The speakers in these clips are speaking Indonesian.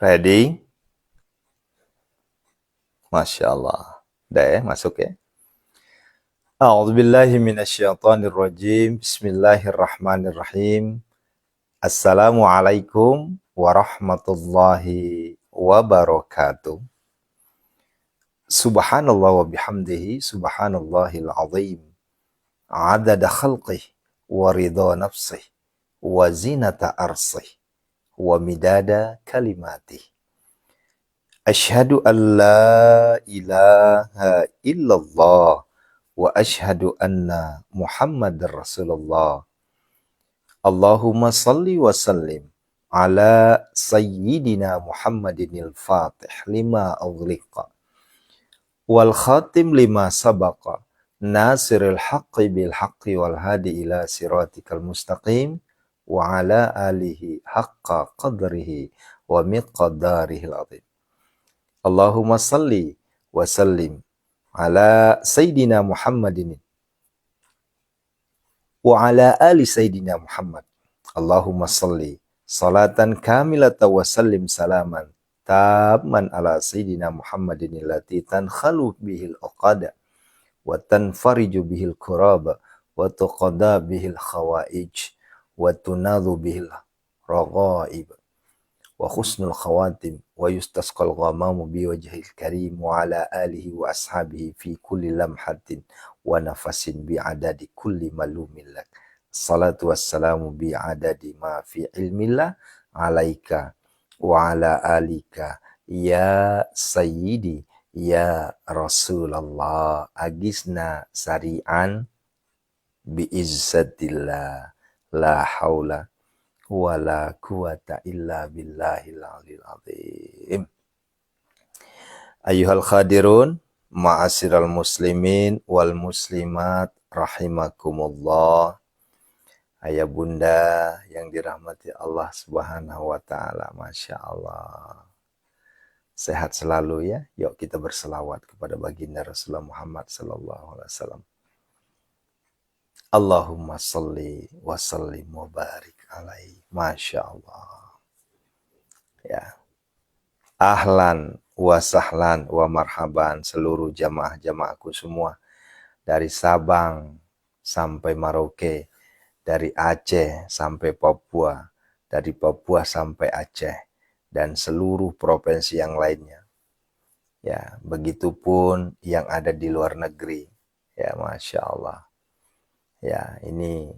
Ready? Masya Allah. Udah ya, masuk ya. A'udzubillahi minasyaitonirrajim. Bismillahirrahmanirrahim. Assalamualaikum warahmatullahi wabarakatuh. Subhanallah wa bihamdihi subhanallahil azim. Adada khalqih wa ridha nafsih wa zinata arsih wa midada kalimatih. Asyhadu an la ilaha illallah wa asyhadu anna Muhammadar Rasulullah. Allahumma salli wa sallim ala sayyidina Muhammadinil Fatih lima aghliqa wal khatim lima sabaqa nasiril haqqi bil haqqi wal hadi ila siratikal mustaqim wa ala alihi haqqa qadrihi wa miqdarihil azim. Allahumma salli wa sallim ala Sayyidina Muhammadin wa ala ali Sayyidina Muhammad. Allahumma salli salatan kamilatan wa sallim salaman tamman ala Sayyidina Muhammadin allati tankhalu bihil uqada wa tanfariju bihil kuraba wa tuqada bihil khawaij wa tunadhu bihil raghaib wa khusnul khawatim wa yustasqal ghamamu bi wajhil karim wa ala alihi wa ashabihi fi kulli lamhatin wa nafasin bi adadi kulli malumin lak. Salatu wassalamu bi adadi ma fi ilmillah alaika wa ala alika ya sayyidi ya Rasulullah agisna sari'an bi izzatillah la haula wala quwata illa billahil aliyil azim. Ayyuhal khadirun ma'asyiral muslimin wal muslimat rahimakumullah. Ayah bunda yang dirahmati Allah Subhanahu wa taala, Masya Allah. Sehat selalu ya. Yuk kita berselawat kepada baginda Rasulullah Muhammad sallallahu alaihi wasallam. Allahumma salli wa sallim wa barik alaihi. Masya Allah. Ya. Ahlan wa sahlan wa marhaban seluruh jamaah-jamaahku semua. Dari Sabang sampai Merauke. Dari Aceh sampai Papua. Dari Papua sampai Aceh. Dan seluruh provinsi yang lainnya. Ya, begitupun yang ada di luar negeri. Ya, Masya Allah. Ya, ini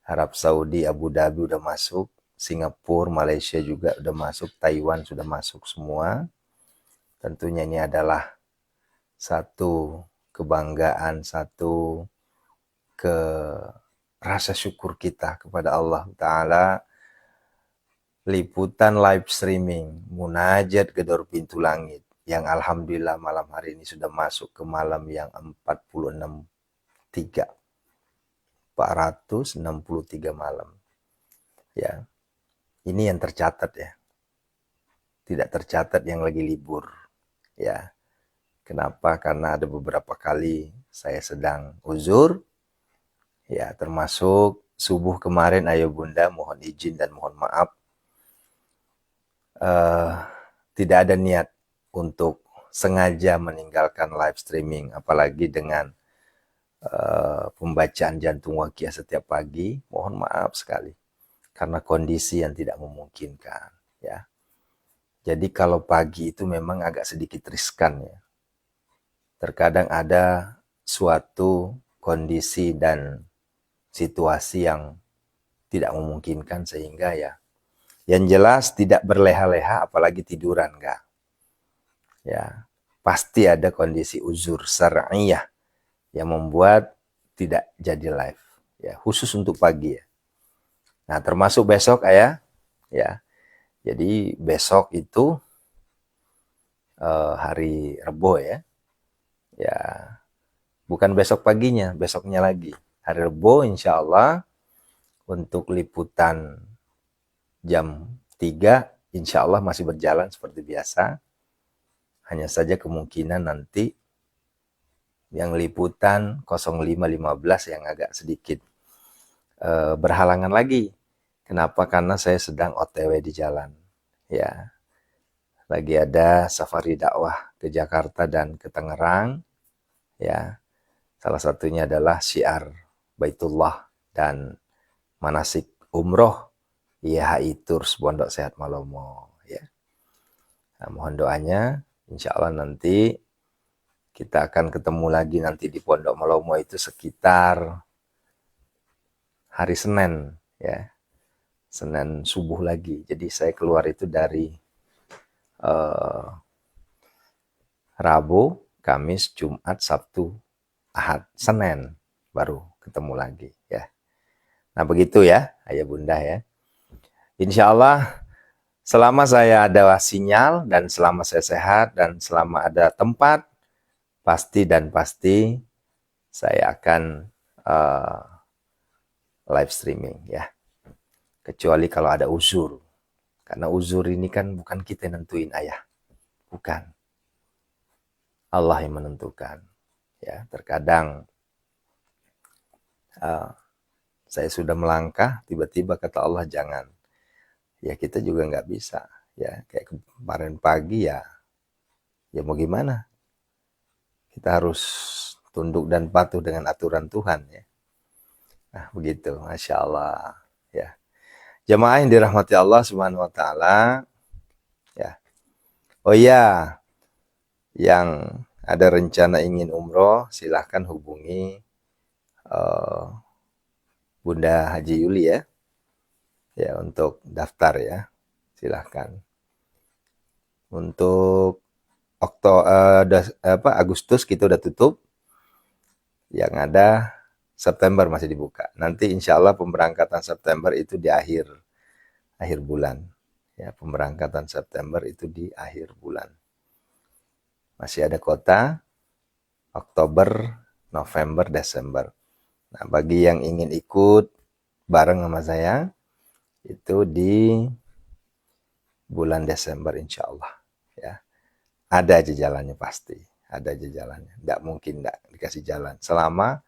Arab Saudi, Abu Dhabi udah masuk, Singapura, Malaysia juga udah masuk, Taiwan sudah masuk semua. Tentunya ini adalah satu kebanggaan, satu rasa syukur kita kepada Allah Ta'ala. Liputan live streaming, munajat gedor pintu langit, yang alhamdulillah malam hari ini sudah masuk ke malam yang 463 malam. Ya. Ini yang tercatat ya. Tidak tercatat yang lagi libur. Ya. Kenapa? Karena ada beberapa kali saya sedang uzur. Ya, termasuk subuh kemarin ayah bunda mohon izin dan mohon maaf. Tidak ada niat untuk sengaja meninggalkan live streaming, apalagi dengan pembacaan jantung waqiah setiap pagi. Mohon maaf sekali karena kondisi yang tidak memungkinkan ya. Jadi kalau pagi itu memang agak sedikit riskan ya. Terkadang ada suatu kondisi dan situasi yang tidak memungkinkan sehingga ya yang jelas tidak berleha-leha apalagi tiduran enggak. Ya, pasti ada kondisi uzur syar'iyah yang membuat tidak jadi live ya, khusus untuk pagi ya. Nah, termasuk besok ayah ya. Jadi besok itu hari Rebo ya. Ya, bukan besok paginya, besoknya lagi. Hari Rebo insya Allah untuk liputan jam 3 insya Allah masih berjalan seperti biasa. Hanya saja kemungkinan nanti yang liputan 05.15 yang agak sedikit berhalangan lagi. Kenapa? Karena saya sedang OTW di jalan. Ya, lagi ada safari dakwah ke Jakarta dan ke Tangerang, ya. Salah satunya adalah syiar Baitullah dan manasik umroh YHI Tours Pondok Sehat Malomo, ya. Nah, mohon doanya, insya Allah nanti kita akan ketemu lagi nanti di Pondok Malomo itu sekitar hari Senin, ya. Senin subuh lagi. Jadi saya keluar itu dari Rabu, Kamis, Jumat, Sabtu, Ahad, Senin baru ketemu lagi, ya. Nah begitu ya, ayah bunda ya. Insya Allah selama saya ada sinyal dan selama saya sehat dan selama ada tempat, pasti saya akan live streaming ya. Kecuali kalau ada uzur. Karena uzur ini kan bukan kita yang nentuin ayah. Bukan. Allah yang menentukan. Ya, terkadang saya sudah melangkah, tiba-tiba kata Allah jangan. Ya kita juga nggak bisa. Ya kayak kemarin pagi ya mau gimana? Kita harus tunduk dan patuh dengan aturan Tuhan ya. Nah begitu, Masya Allah. Ya. Jamaah yang dirahmati Allah Subhanahu Wa Taala. Ya. Oh iya, yang ada rencana ingin umroh, silahkan hubungi Bunda Haji Yuli ya. Ya untuk daftar ya, silahkan. Untuk Agustus kita udah tutup. Yang ada September masih dibuka. Nanti insya Allah pemberangkatan September itu di akhir bulan. Ya, pemberangkatan September itu di akhir bulan. Masih ada kota Oktober, November, Desember. Nah, bagi yang ingin ikut bareng sama saya, itu di bulan Desember insya Allah. Ya. Ada aja jalannya pasti. Ada aja jalannya. Tidak mungkin tidak dikasih jalan. Selama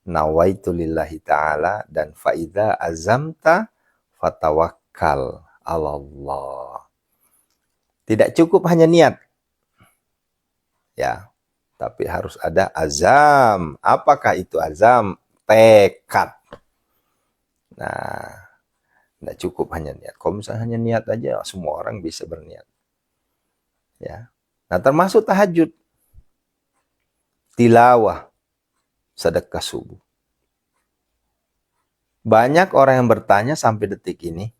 nawaitu lillahi ta'ala dan fa'idha azamta fatawakkal Allah. Tidak cukup hanya niat. Ya, tapi harus ada azam. Apakah itu azam? Tekad. Nah, tidak cukup hanya niat. Kalau misalnya hanya niat aja, semua orang bisa berniat. Ya. Nah, termasuk tahajud, tilawah, sedekah subuh. Banyak orang yang bertanya sampai detik ini,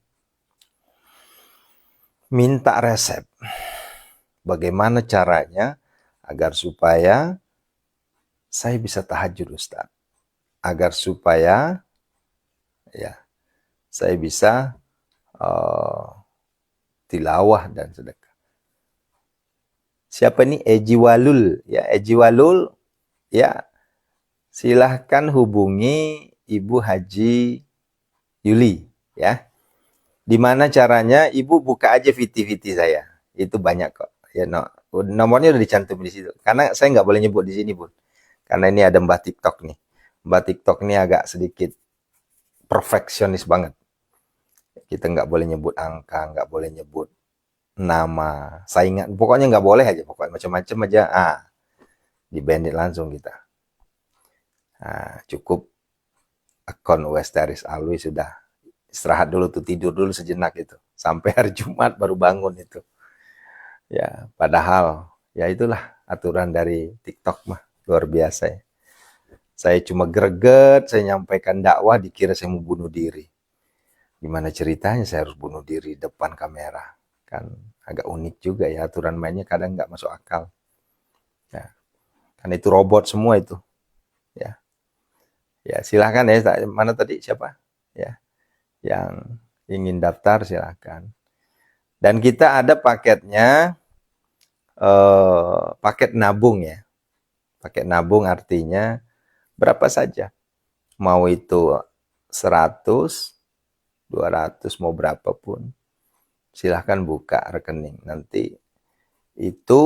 minta resep. Bagaimana caranya agar supaya saya bisa tahajud, Ustaz? Agar supaya ya saya bisa tilawah dan sedekah. Siapa nih? Eji Walul. Ya, Eji Walul. Ya, silahkan hubungi Ibu Haji Yuli. Ya, gimana caranya? Ibu buka aja VT saya. Itu banyak kok. Ya, nomornya udah dicantum di situ. Karena saya nggak boleh nyebut di sini, Bun. Karena ini ada Mbak TikTok nih. Mbak TikTok nih agak sedikit perfeksionis banget. Kita nggak boleh nyebut angka, nggak boleh nyebut nama, saingan. Pokoknya nggak boleh aja. Pokoknya macam-macam aja. Di-bandit langsung kita. Cukup akun Westaris Alwi sudah istirahat dulu tuh, tidur dulu sejenak itu. Sampai hari Jumat baru bangun itu. Ya, padahal ya itulah aturan dari TikTok mah. Luar biasa ya. Saya cuma greget, saya nyampaikan dakwah dikira saya mau bunuh diri. Gimana ceritanya saya harus bunuh diri depan kamera? Kan agak unik juga ya, aturan mainnya kadang nggak masuk akal. Ya. Kan itu robot semua itu. Ya. Ya, silahkan ya. Mana tadi siapa? Ya. Yang ingin daftar silahkan. Dan kita ada paketnya paket nabung ya. Paket nabung artinya berapa saja. Mau itu 100, 200, mau berapapun. Silahkan buka rekening. Nanti itu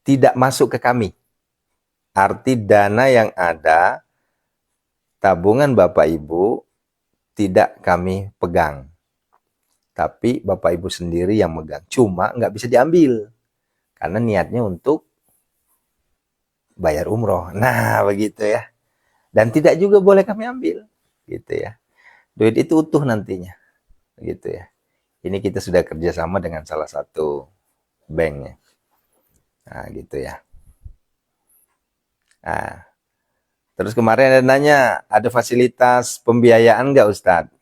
tidak masuk ke kami. Arti dana yang ada, tabungan Bapak Ibu tidak kami pegang. Tapi Bapak Ibu sendiri yang megang. Cuma nggak bisa diambil. Karena niatnya untuk bayar umroh. Nah, begitu ya. Dan tidak juga boleh kami ambil. Gitu ya. Duit itu utuh nantinya. Gitu ya. Ini kita sudah kerjasama dengan salah satu bank ya. Nah, gitu ya. Nah, terus kemarin ada nanya, ada fasilitas pembiayaan nggak Ustadz?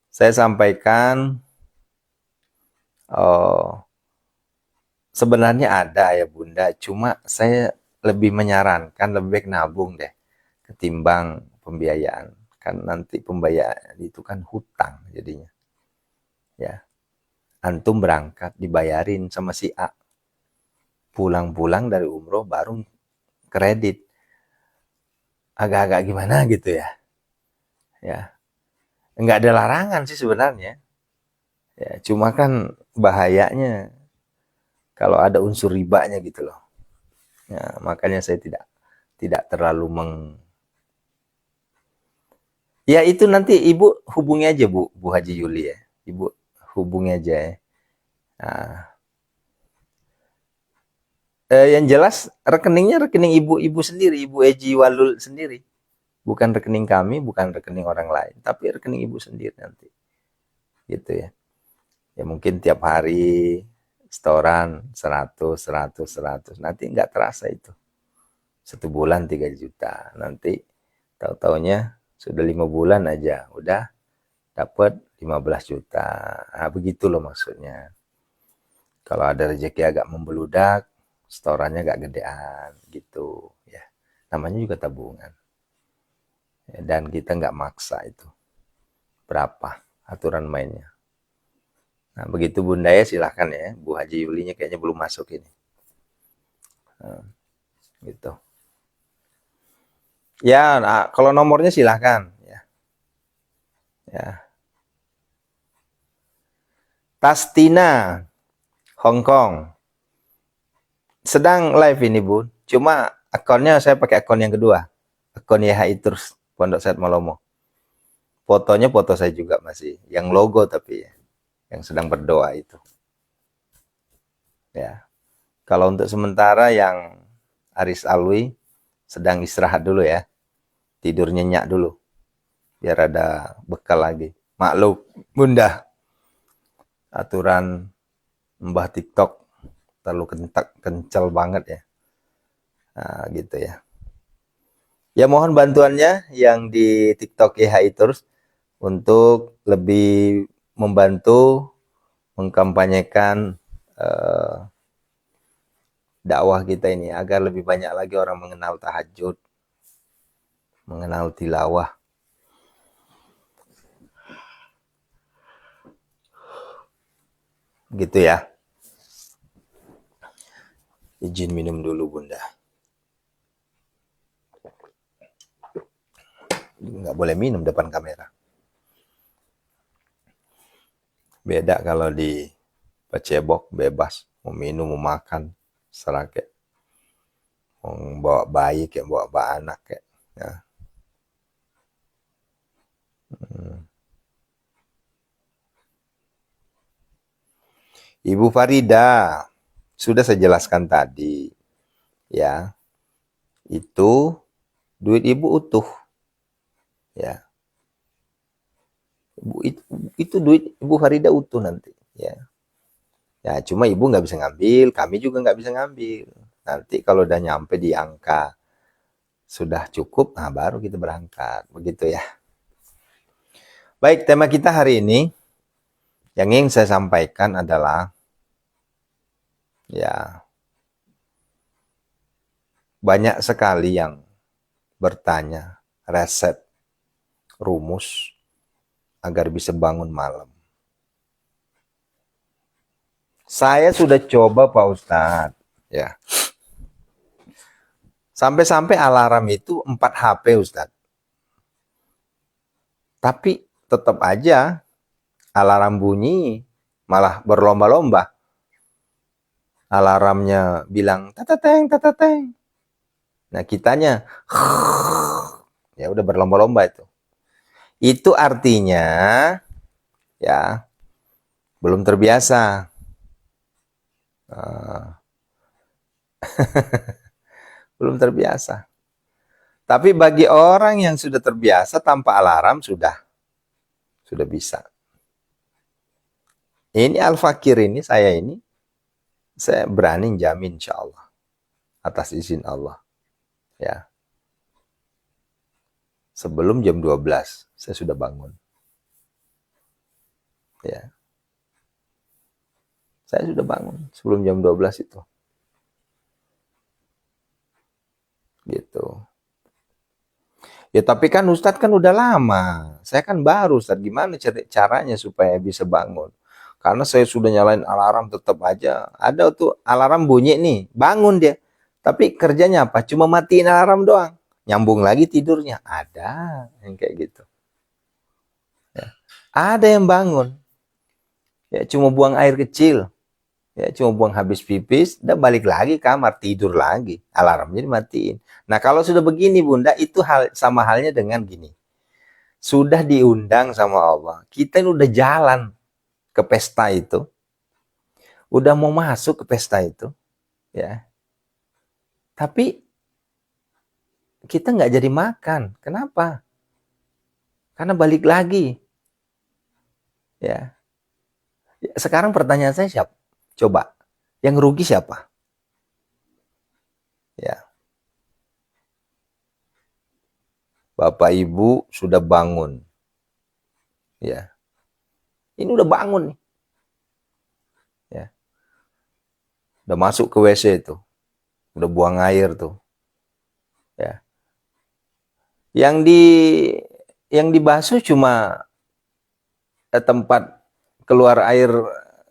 Saya sampaikan, oh, sebenarnya ada ya Bunda, cuma saya lebih menyarankan lebih baik nabung deh ketimbang pembiayaan. Kan nanti pembiayaan itu kan hutang jadinya. Ya, antum berangkat dibayarin sama si A. Pulang-pulang dari umroh baru kredit. Agak-agak gimana gitu ya. Ya, nggak ada larangan sih sebenarnya. Ya, cuma kan bahayanya kalau ada unsur ribanya gitu loh. Ya, makanya saya tidak terlalu Ya itu nanti Ibu hubungi aja Bu Haji Yuli ya. Ibu hubungi aja ya. Nah, yang jelas rekeningnya rekening ibu-ibu sendiri, Ibu Eji Walul sendiri. Bukan rekening kami, bukan rekening orang lain, tapi rekening ibu sendiri nanti. Gitu ya. Ya mungkin tiap hari setoran 100, 100, 100. Nanti nggak terasa itu. 1 bulan 3 juta. Nanti tahu-taunya sudah 5 bulan aja. Udah dapat 15 juta. Nah, begitu loh maksudnya. Kalau ada rezeki agak membeludak, setorannya agak gedean gitu ya. Namanya juga tabungan. Ya, dan kita nggak maksa itu. Berapa aturan mainnya. Nah, begitu Bunda ya silahkan ya. Bu Haji Yulinya kayaknya belum masuk ini. Nah, gitu. Ya, nah, kalau nomornya silahkan. Ya. Ya. Tastina, Hong Kong. Sedang live ini Bu. Cuma akunnya saya pakai akun yang kedua. Akun YHI terus Pondok Sehat Malomo. Fotonya foto saya juga masih. Yang logo tapi ya. Yang sedang berdoa itu. Ya. Kalau untuk sementara yang Aris Alwi sedang istirahat dulu ya. Tidur nyenyak dulu. Biar ada bekal lagi. Maklum, Bunda. Aturan Mbah TikTok terlalu kencal banget ya. Nah, gitu ya. Ya mohon bantuannya yang di TikTok YHI terus untuk lebih membantu mengkampanyekan dakwah kita ini agar lebih banyak lagi orang mengenal tahajud, mengenal tilawah. Gitu ya. Izin minum dulu Bunda. Nggak boleh minum depan kamera. Beda kalau di pecebok bebas. Mau minum, mau makan. Serah kayak. Mau bawa bayi kayak, bawa anak kayak. Ya. Ibu Farida, sudah saya jelaskan tadi. Ya, itu duit ibu utuh. Ya, itu duit Ibu Farida utuh nanti. Ya, ya cuma ibu nggak bisa ngambil, kami juga nggak bisa ngambil. Nanti kalau udah nyampe di angka sudah cukup, nah baru kita berangkat. Begitu ya. Baik, tema kita hari ini yang ingin saya sampaikan adalah ya banyak sekali yang bertanya resep, rumus agar bisa bangun malam. Saya sudah coba Pak Ustadz, ya. Sampai-sampai alarm itu 4 HP Ustadz. Tapi tetap aja alarm bunyi malah berlomba-lomba. Alarmnya bilang tatateng tatateng. Nah kitanya ya udah berlomba-lomba itu. Itu artinya ya belum terbiasa. Belum terbiasa. Tapi bagi orang yang sudah terbiasa tanpa alarm sudah bisa. Ini Al-Fakir ini, saya berani jamin insya Allah. Atas izin Allah. Ya. Sebelum jam 12, saya sudah bangun. Ya. Saya sudah bangun sebelum jam 12 itu. Gitu. Ya tapi kan Ustadz kan udah lama. Saya kan baru Ustadz. Gimana caranya supaya bisa bangun? Karena saya sudah nyalain alarm tetap aja. Ada tuh alarm bunyi nih. Bangun dia. Tapi kerjanya apa? Cuma matiin alarm doang. Nyambung lagi tidurnya. Ada yang kayak gitu. Ya. Ada yang bangun. Ya cuma buang air kecil. Ya cuma buang habis pipis, dan balik lagi kamar, tidur lagi. Alarmnya dimatiin. Nah kalau sudah begini Bunda, itu sama halnya dengan gini. Sudah diundang sama Allah. Kita ini udah jalan ke pesta itu. Udah mau masuk ke pesta itu. Ya. Tapi kita nggak jadi makan. Kenapa? Karena balik lagi. Ya. Sekarang pertanyaan saya siapa? Coba. Yang rugi siapa? Ya. Bapak Ibu sudah bangun. Ya. Ini udah bangun nih. Ya. Udah masuk ke WC itu. Udah buang air tuh. Ya. Yang dibasuh cuma tempat keluar air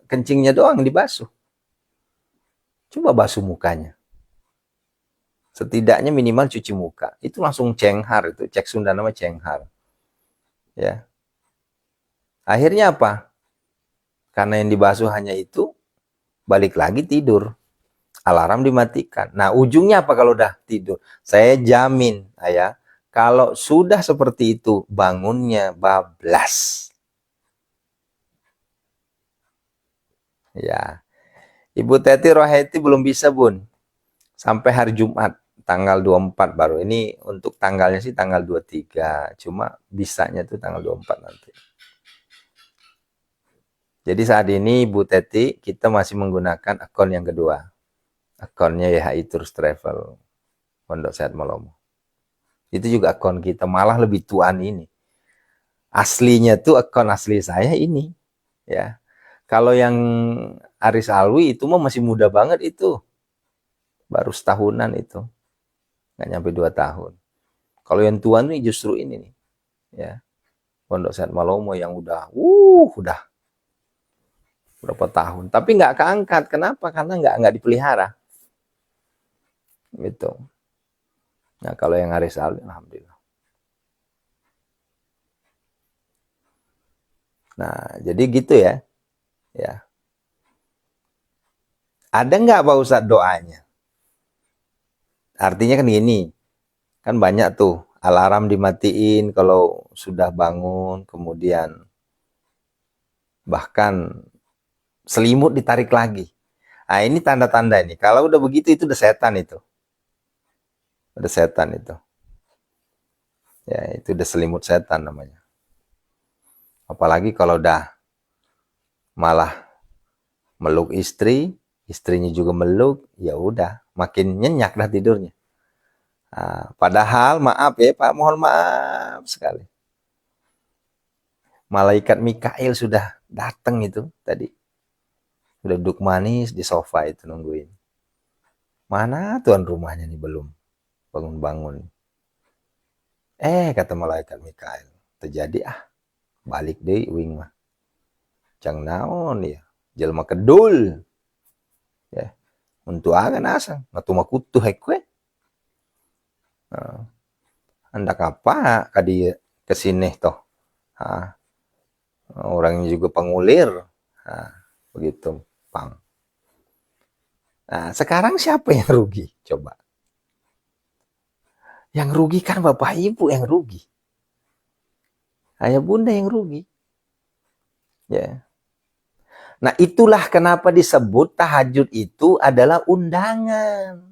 kencingnya doang dibasuh. Coba basuh mukanya. Setidaknya minimal cuci muka. Itu langsung cenghar itu, cek Sunda nama cenghar. Ya. Akhirnya apa? Karena yang dibasuh hanya itu, balik lagi tidur. Alarm dimatikan. Nah, ujungnya apa kalau udah tidur? Saya jamin, ayah, kalau sudah seperti itu, bangunnya bablas. Ya. Ibu Teti Rohaiti belum bisa, Bun. Sampai hari Jumat, tanggal 24 baru. Ini untuk tanggalnya sih tanggal 23. Cuma bisanya tuh tanggal 24 nanti. Jadi saat ini Bu Teti kita masih menggunakan akun yang kedua. Akunnya YHI Tours Travel Pondok Sehat Malomo. Itu juga akun kita, malah lebih tuan ini. Aslinya tuh akun asli saya ini, ya. Kalau yang Aris Alwi itu mah masih muda banget itu. Baru setahunan itu. Nggak nyampe 2 tahun. Kalau yang tuan nih justru ini nih, ya. Pondok Sehat Malomo yang udah berapa tahun. Tapi nggak keangkat. Kenapa? Karena nggak dipelihara. Gitu. Nah kalau yang Aris Alwi, alhamdulillah. Nah jadi gitu ya. Ya. Ada nggak Pak Ustadz doanya? Artinya kan gini, kan banyak tuh alarm dimatiin kalau sudah bangun, kemudian bahkan selimut ditarik lagi. Nah ini tanda-tanda ini. Kalau udah begitu itu udah setan itu. Udah setan itu. Ya itu udah selimut setan namanya. Apalagi kalau udah malah meluk istri, istrinya juga meluk, ya udah makin nyenyak dah tidurnya. Nah, padahal maaf ya Pak, mohon maaf sekali. Malaikat Mikail sudah datang itu tadi. Sudah duduk manis di sofa itu nungguin. Mana tuan rumahnya nih belum bangun-bangun. Kata malaikat Mikail, terjadi balik deh wing mah. Cang naon ya, jelma kedul. Ya, untuk agan asang, ngatu makutu hekwe. Hendak apa kadi kesini toh. Orangnya juga pengulir. Begitu, Pang. Nah, sekarang siapa yang rugi? Coba. Yang rugi kan Bapak Ibu yang rugi. Ayah bunda yang rugi. Ya. Nah, itulah kenapa disebut tahajud itu adalah undangan.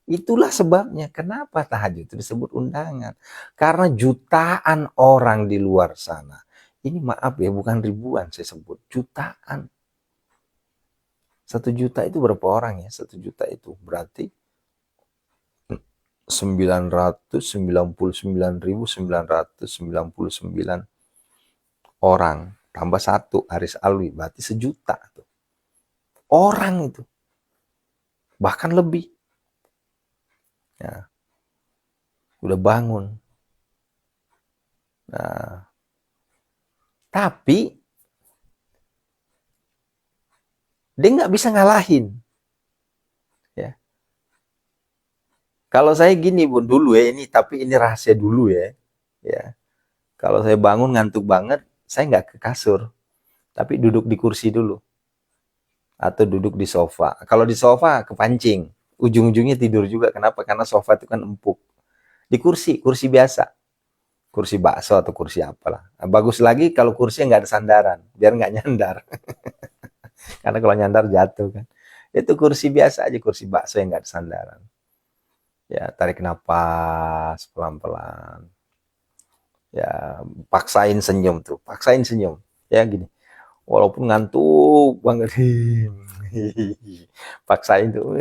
Itulah sebabnya kenapa tahajud itu disebut undangan. Karena jutaan orang di luar sana. Ini maaf ya, bukan ribuan saya sebut, jutaan. 1 juta itu berapa orang ya? 1 juta itu berarti 999.999 orang. Tambah 1 Haris Alwi, berarti 1 juta. Orang itu. Bahkan lebih. Ya, udah bangun. Nah, tapi dia nggak bisa ngalahin. Ya. Kalau saya gini Bun, dulu ya ini, tapi ini rahasia dulu ya. Ya. Kalau saya bangun ngantuk banget, saya nggak ke kasur, tapi duduk di kursi dulu. Atau duduk di sofa. Kalau di sofa kepancing, ujung-ujungnya tidur juga. Kenapa? Karena sofa itu kan empuk. Di kursi, kursi biasa. Kursi bakso atau kursi apalah. Nah, bagus lagi kalau kursinya nggak ada sandaran, biar nggak nyandar. Karena kalau nyandar jatuh kan. Itu kursi biasa aja, kursi bakso yang nggak ada sandaran. Ya, tarik napas pelan-pelan. Ya, paksain senyum tuh, paksain senyum. Ya gini, walaupun ngantuk banget. Paksain tuh.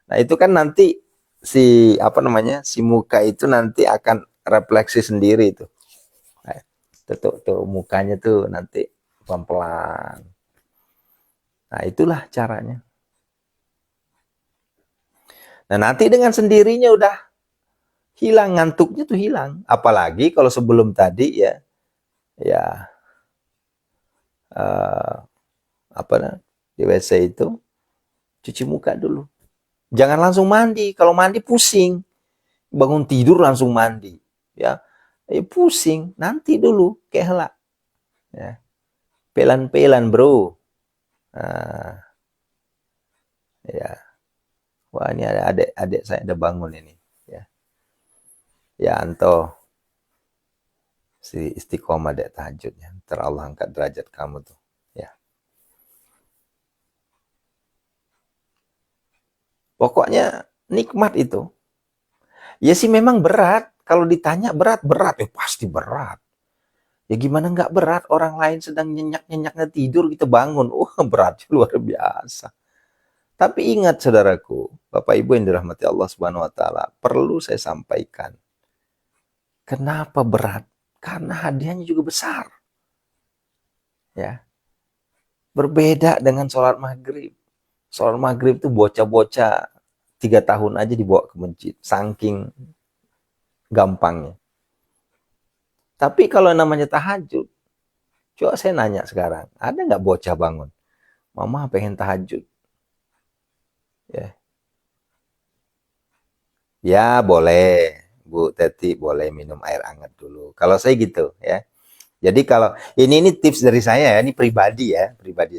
Nah, itu kan nanti si apa namanya? Si muka itu nanti akan refleksi sendiri tuh. Nah, tuh mukanya tuh nanti pelan-pelan. Nah, itulah caranya. Nah, nanti dengan sendirinya udah hilang ngantuknya tuh hilang. Apalagi kalau sebelum tadi ya, ya apa di WC itu cuci muka dulu. Jangan langsung mandi. Kalau mandi pusing. Bangun tidur langsung mandi. Ya, pusing. Nanti dulu, kehela. Ya. Pelan-pelan bro. Nah, ya. Wah ini ada adik-adik saya udah bangun ini. Ya, ya Anto. Si istiqomah dek tahajudnya. Ntar Allah angkat derajat kamu tuh. Ya. Pokoknya nikmat itu. Ya sih memang berat. Kalau ditanya berat. Ya pasti berat. Ya gimana nggak berat, orang lain sedang nyenyak-nyenyaknya tidur, kita bangun. Wah beratnya luar biasa. Tapi ingat saudaraku, Bapak Ibu yang dirahmati Allah Subhanahu wa taala, perlu saya sampaikan. Kenapa berat? Karena hadiahnya juga besar. Ya. Berbeda dengan sholat maghrib. Sholat maghrib itu bocah-bocah 3 tahun aja dibawa ke masjid. Saking gampangnya. Tapi kalau namanya tahajud, coba saya nanya sekarang, ada nggak bocah bangun? Mama pengen tahajud. Ya, ya boleh, Bu Teti boleh minum air hangat dulu. Kalau saya gitu ya. Jadi kalau ini tips dari saya ya, ini pribadi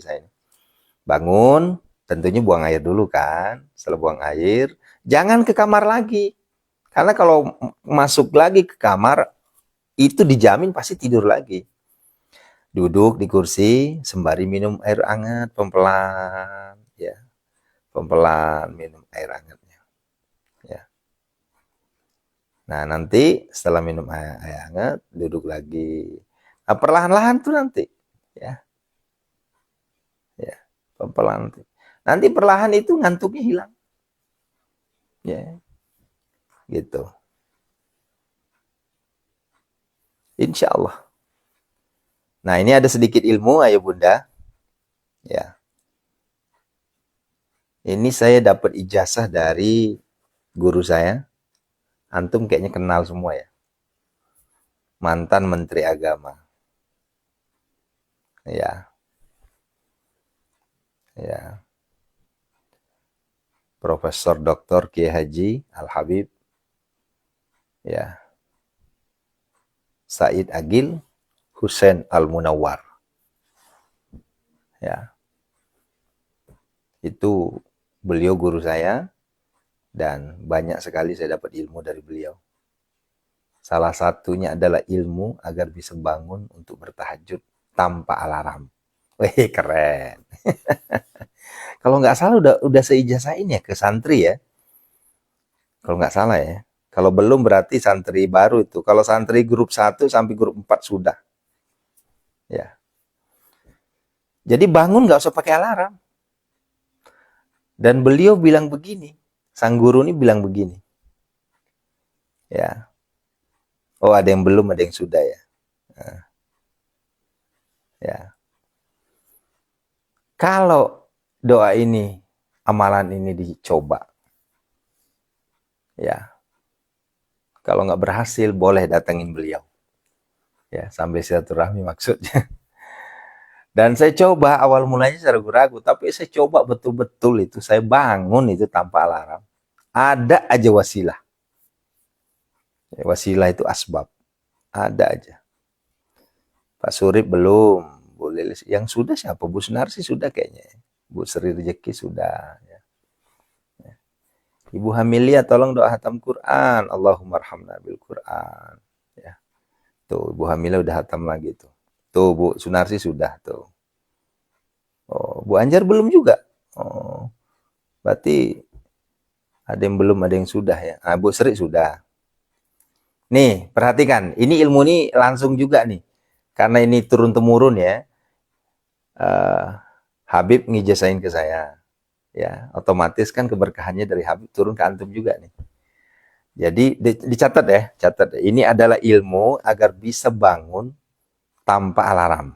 saya. Bangun, tentunya buang air dulu kan. Setelah buang air, jangan ke kamar lagi. Karena kalau masuk lagi ke kamar, itu dijamin pasti tidur lagi. Duduk di kursi, sembari minum air hangat, pelan-pelan. Ya, pelan-pelan minum air hangatnya. Ya. Nah, nanti setelah minum air hangat, duduk lagi. Nah, perlahan-lahan tuh nanti. Ya, ya, pelan-pelan. Nanti perlahan itu ngantuknya hilang. Ya, gitu. Insya Allah. Nah, ini ada sedikit ilmu, ayo bunda. Ya, ini saya dapat ijazah dari guru saya. Antum kayaknya kenal semua ya. Mantan Menteri Agama. Ya, ya. Profesor Dr. Kiai Haji Al Habib. Ya. Said Agil Hussein Al Munawar. Ya. Itu beliau guru saya dan banyak sekali saya dapat ilmu dari beliau. Salah satunya adalah ilmu agar bisa bangun untuk bertahajud tanpa alarm. Wih, keren. Kalau nggak salah udah seijazahin ya ke santri ya. Kalau nggak salah ya. Kalau belum berarti santri baru itu. Kalau santri grup 1 sampai grup 4 sudah. Ya. Jadi bangun nggak usah pakai alarm. Dan beliau bilang begini. Sang guru ini bilang begini. Ya. Oh, ada yang belum, ada yang sudah ya. Nah, ya. Kalau doa ini, amalan ini dicoba, ya. Kalau nggak berhasil, boleh datengin beliau. Ya, sambil silaturahmi maksudnya. Dan saya coba awal mulanya secara ragu-ragu, tapi saya coba betul-betul itu. Saya bangun itu tanpa alarm. Ada aja wasilah. Ya, wasilah itu asbab. Ada aja. Pak Surip belum. Bu Lilis. Yang sudah siapa? Bu Sunarsi sudah kayaknya. Bu Sri Rezeki sudah. Ya. Ibu Hamilia tolong doa hatam Quran. Allahumma arhamna bil Quran. Ya. Tuh, Ibu Hamilia udah hatam lagi tuh. Tuh, Bu Sunarsi sudah tuh. Oh, Bu Anjar belum juga. Oh, berarti ada yang belum, ada yang sudah ya. Ah, Bu Sri sudah. Nih, perhatikan. Ini ilmu ini langsung juga nih. Karena ini turun-temurun ya. Uh, Habib ngijazain ke saya. Ya, otomatis kan keberkahannya dari Habib turun ke antum juga nih. Jadi dicatat ya, catat. Ini adalah ilmu agar bisa bangun tanpa alarm.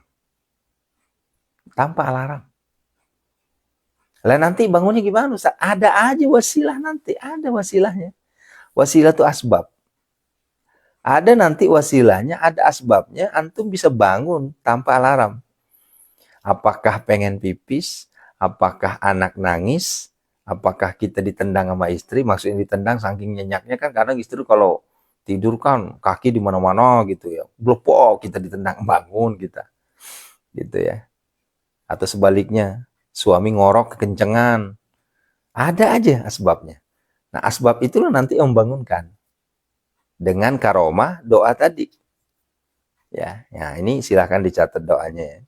Tanpa alarm. Lah nanti bangunnya gimana Ustaz? Ada aja wasilah nanti, ada wasilahnya. Wasilah itu asbab. Ada nanti wasilahnya, ada asbabnya, antum bisa bangun tanpa alarm. Apakah pengen pipis? Apakah anak nangis? Apakah kita ditendang sama istri? Maksudnya ditendang saking nyenyaknya kan kadang istri kalau tidur kan kaki di mana-mana gitu ya. Blopok kita ditendang bangun kita. Gitu ya. Atau sebaliknya, suami ngorok kekencengan. Ada aja asbabnya. Nah, asbab itulah nanti yang membangunkan. Dengan karomah doa tadi. Ya, ini silahkan dicatat doanya ya.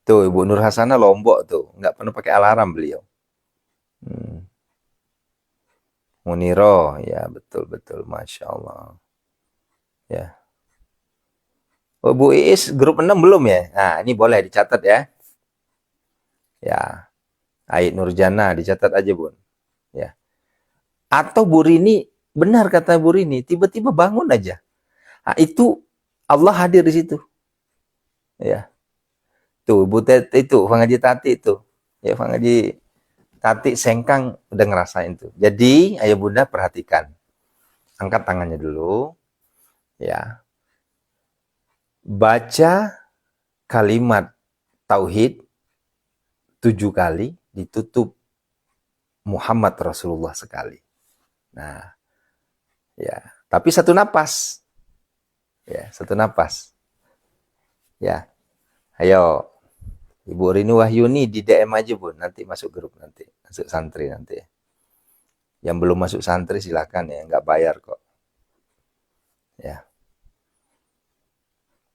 Tuh, Ibu Nur Hasanah Lombok tuh. Nggak pernah pakai alarm beliau. Muniro, ya betul-betul. Masya Allah. Ya. Oh, Bu Iis grup 6 belum ya? Nah, ini boleh dicatat ya. Ya. Ait Nurjana, dicatat aja, Bun. Ya. Atau Bu Rini, benar kata Bu Rini, tiba-tiba bangun aja. Nah, itu Allah hadir di situ. Ya. Tuh, Bu Teti itu, Bang Haji Tati itu. Ya, Bang Haji Tati Sengkang udah ngerasain tuh. Jadi, ayah bunda perhatikan. Angkat tangannya dulu. Ya. Baca kalimat tauhid 7 kali, ditutup Muhammad Rasulullah sekali. Nah, ya. Tapi satu napas. Ya, satu napas. Ya. Ayo. Ibu Rini Wahyuni di DM aja, Bu. Nanti masuk grup nanti. Masuk santri nanti. Yang belum masuk santri silakan ya, nggak bayar kok. Ya.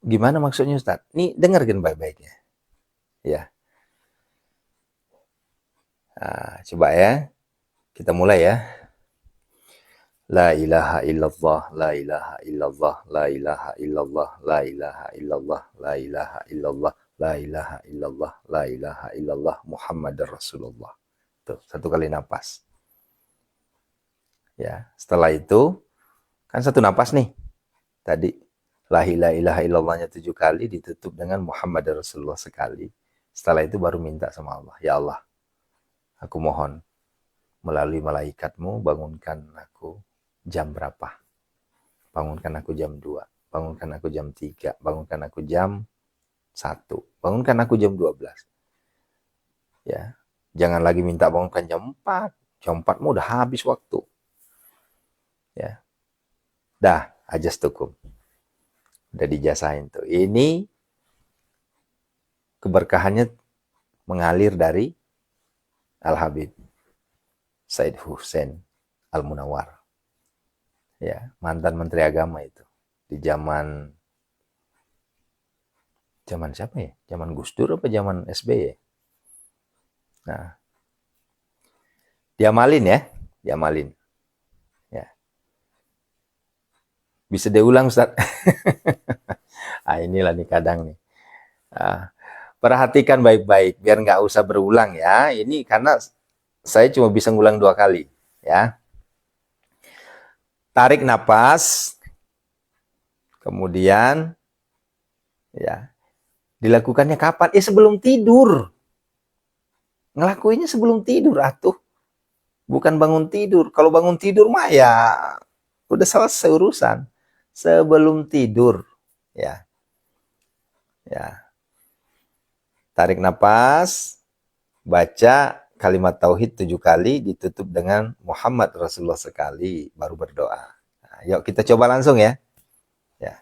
Gimana maksudnya Ustaz? Nih dengarkan baik-baiknya. Ya. Nah, coba ya. Kita mulai ya. La ilaha illallah, la ilaha illallah, la ilaha illallah, la ilaha illallah, la ilaha illallah, la ilaha illallah, la ilaha illallah, Muhammad Rasulullah. Tuh, satu kali napas. Ya, setelah itu kan satu napas nih. Tadi la ilaha illallahnya 7 kali ditutup dengan Muhammad Rasulullah sekali. Setelah itu baru minta sama Allah, ya Allah, aku mohon melalui malaikatmu bangunkan aku jam berapa? Bangunkan aku jam 2, bangunkan aku jam 3, bangunkan aku jam 1, bangunkan aku jam 12. Ya, jangan lagi minta bangunkan jam 4. Jam 4 udah habis waktu. Ya. Dah, ajas tukum. Udah dijasain tuh. Ini keberkahannya mengalir dari Al-Habib Said Hussein Al-Munawar. Ya, mantan Menteri Agama itu. Di zaman siapa ya? Zaman Gus Dur apa zaman SBY? Nah, diamalin ya, diamalin. Ya, bisa diulang Ustaz. Ah, inilah nih kadang nih. Ah, perhatikan baik-baik biar nggak usah berulang ya. Ini karena saya cuma bisa ngulang 2 kali ya. Tarik napas, kemudian ya dilakukannya kapan? Sebelum tidur. Ngelakuinnya sebelum tidur atuh. Bukan bangun tidur. Kalau bangun tidur mah ya udah selesai urusan. Sebelum tidur. Ya, ya. Tarik napas, baca kalimat tauhid 7 kali, ditutup dengan Muhammad Rasulullah sekali, baru berdoa. Nah, yuk kita coba langsung ya. Ya.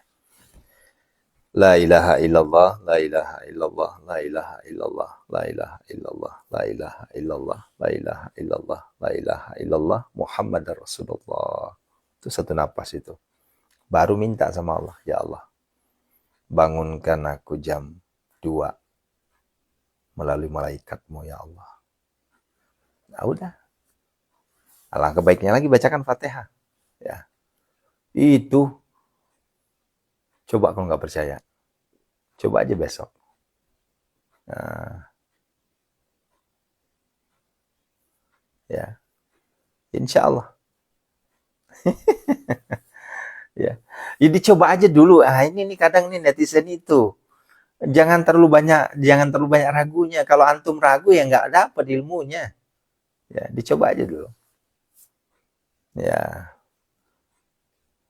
La ilaha illallah, la ilaha illallah, la ilaha illallah, la ilaha illallah, la ilaha illallah, la ilaha illallah, la ilaha illallah, Muhammad Rasulullah. Itu satu napas itu. Baru minta sama Allah, ya Allah, bangunkan aku jam 2 melalui malaikatmu ya Allah. Nah, udah. Alangkah baiknya lagi bacakan Fatihah. Ya. Itu coba kalau nggak percaya. Coba aja besok. Nah, ya. Insya Allah. Ya. Jadi coba aja dulu. Ah, ini nih kadang nih netizen itu. Jangan terlalu banyak ragunya. Kalau antum ragu ya nggak dapat ilmunya. Ya, dicoba aja dulu. Ya,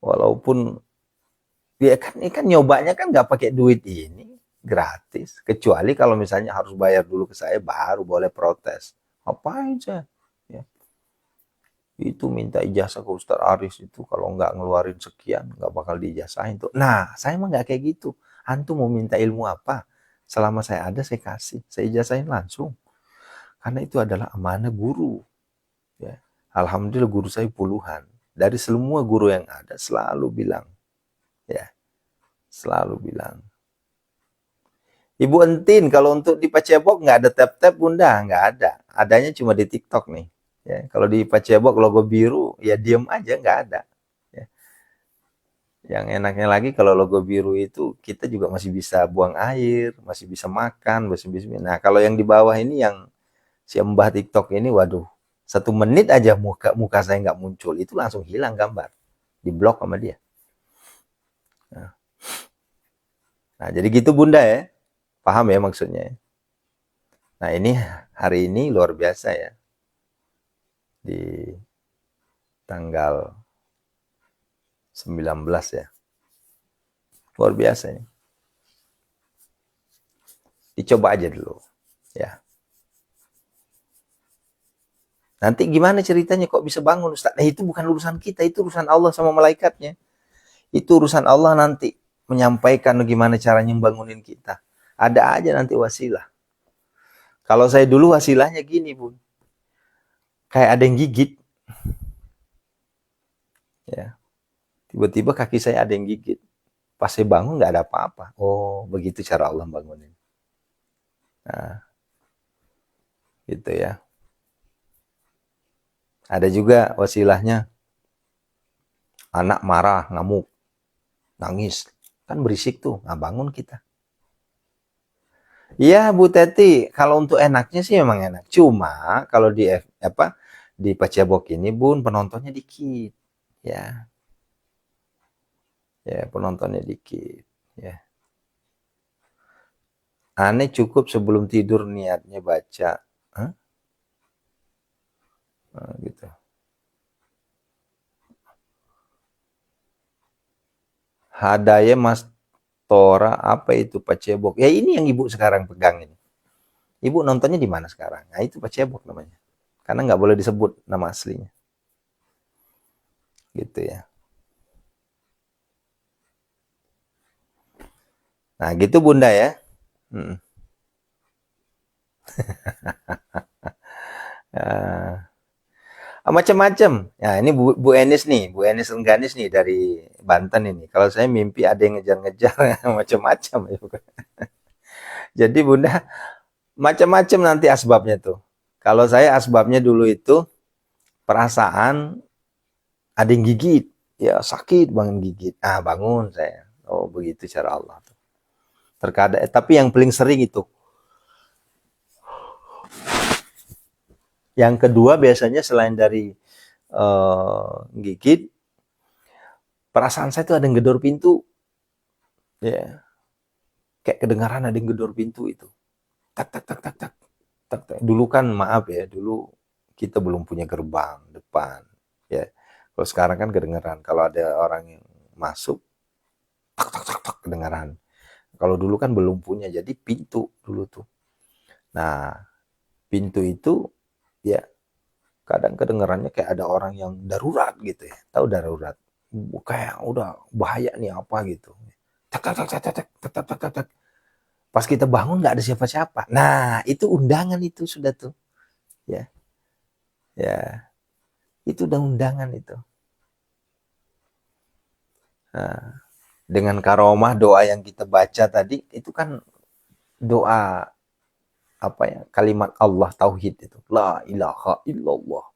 walaupun ya kan ini kan nyobanya kan nggak pakai duit ini, gratis. Kecuali kalau misalnya harus bayar dulu ke saya baru boleh protes. Apa aja? Ya. Itu minta ijazah ke Ustadz Aris itu kalau nggak ngeluarin sekian nggak bakal diijazahin tuh. Nah, saya mah nggak kayak gitu. Antum mau minta ilmu apa? Selama saya ada saya kasih, saya ijazahin langsung. Karena itu adalah amanah guru. Ya. Alhamdulillah guru saya puluhan. Dari semua guru yang ada selalu bilang, ya, selalu bilang. Ibu Entin, kalau untuk di Pacebok nggak ada tap-tap bunda, nggak ada. Adanya cuma di TikTok nih. Ya, kalau di Pacebok logo biru, ya diem aja nggak ada. Ya. Yang enaknya lagi kalau logo biru itu kita juga masih bisa buang air, masih bisa makan, masih bisa. Nah kalau yang di bawah ini yang si Mbah TikTok ini, waduh, 1 menit aja muka saya nggak muncul, itu langsung hilang gambar, diblok sama dia. Nah jadi gitu bunda ya, paham ya maksudnya. Nah ini hari ini luar biasa ya, di tanggal 19 ya. Luar biasa ini. Dicoba aja dulu. Ya. Nanti gimana ceritanya kok bisa bangun Ustaz? Nah, itu bukan urusan kita, itu urusan Allah sama malaikatnya. Itu urusan Allah nanti menyampaikan gimana caranya membangunin kita. Ada aja nanti wasilah. Kalau saya dulu wasilahnya gini, Bun. Kayak ada yang gigit. Ya. Tiba-tiba kaki saya ada yang gigit. Pas saya bangun nggak ada apa-apa. Oh, begitu cara Allah bangunin. Nah, gitu ya. Ada juga wasilahnya. Anak marah, ngamuk, nangis. Kan berisik tuh. Nah, bangun kita. Iya, Bu Teti, kalau untuk enaknya sih memang enak. Cuma kalau di Pacebok ini, Bun, penontonnya dikit. Ya, ya penontonnya dikit. Ya. Aneh cukup sebelum tidur niatnya baca. Hah? Nah, gitu. Hadaya Mas Tora, apa itu Pacebok? Ya ini yang Ibu sekarang pegang ini. Ibu nontonnya di mana sekarang? Nah itu Pacebok namanya. Karena nggak boleh disebut nama aslinya. Gitu ya. Nah gitu Bunda ya. Hmm. Macam-macam. Nah, ini Bu Enis nih, Bu Enis Rengganis nih dari Banten ini. Kalau saya mimpi ada yang ngejar-ngejar macam-macam ya. Jadi Bunda, macam-macam nanti asbabnya tuh. Kalau saya asbabnya dulu itu perasaan ada yang gigit, ya sakit banget gigit. Ah, bangun saya. Oh, begitu cara Allah tuh. Terkadang, tapi yang paling sering itu. Yang kedua biasanya selain dari gigit, perasaan saya tuh ada yang gedor pintu. Ya, kayak kedengaran ada yang gedor pintu itu. Tak tak tak tak tak. Tak, tak. Dulu kan maaf ya, dulu kita belum punya gerbang depan. Ya, kalau sekarang kan kedengaran. Kalau ada orang yang masuk, tak tak tak tak kedengaran. Kalau dulu kan belum punya, jadi pintu dulu tuh. Nah, pintu itu ya kadang kedengarannya kayak ada orang yang darurat gitu ya. Tahu darurat? Kayak udah bahaya nih apa gitu. Tak tak tak tak tak tak tak tak tak tak. Pas kita bangun nggak ada siapa-siapa. Nah, itu undangan itu sudah tuh. Ya, ya. Itu udah undangan itu. Nah, dengan karomah doa yang kita baca tadi itu kan doa apa ya? Kalimat Allah tauhid itu. La ilaha illallah.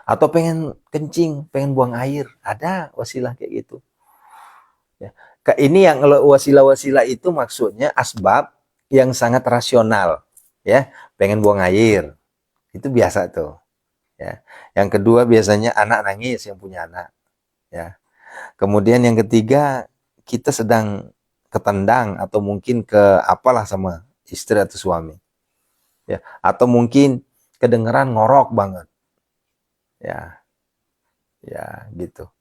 Atau pengen kencing, pengen buang air, ada wasilah kayak gitu. Ya. Ini yang wasilah-wasilah itu maksudnya asbab yang sangat rasional, ya. Pengen buang air, itu biasa tuh. Ya. Yang kedua biasanya anak nangis yang punya anak, ya. Kemudian yang ketiga kita sedang ketendang atau mungkin ke apalah sama istri atau suami, ya. Atau mungkin kedengeran ngorok banget, ya, ya gitu.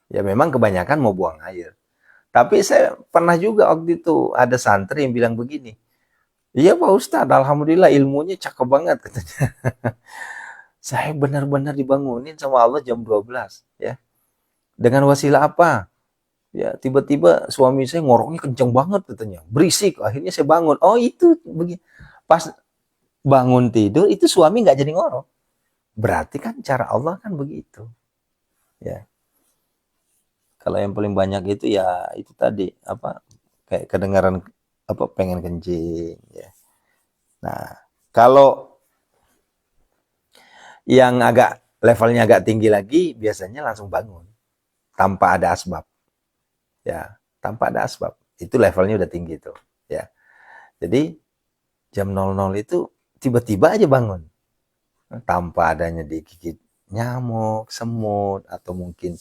Ya memang kebanyakan mau buang air. Tapi saya pernah juga waktu itu ada santri yang bilang begini, iya Pak Ustadz, Alhamdulillah ilmunya cakep banget katanya. Saya benar-benar dibangunin sama Allah jam 12 ya. Dengan wasilah apa? Ya tiba-tiba suami saya ngoroknya kenceng banget katanya, berisik. Akhirnya saya bangun. Oh itu begini. Pas bangun tidur itu suami nggak jadi ngorok. Berarti kan cara Allah kan begitu. Ya. Kalau yang paling banyak itu ya itu tadi apa kayak kedengaran apa pengen kencing ya. Nah, kalau yang agak levelnya agak tinggi lagi biasanya langsung bangun tanpa ada asbab. Ya, tanpa ada asbab. Itu levelnya udah tinggi tuh, ya. Jadi jam 00 itu tiba-tiba aja bangun tanpa adanya digigit nyamuk, semut atau mungkin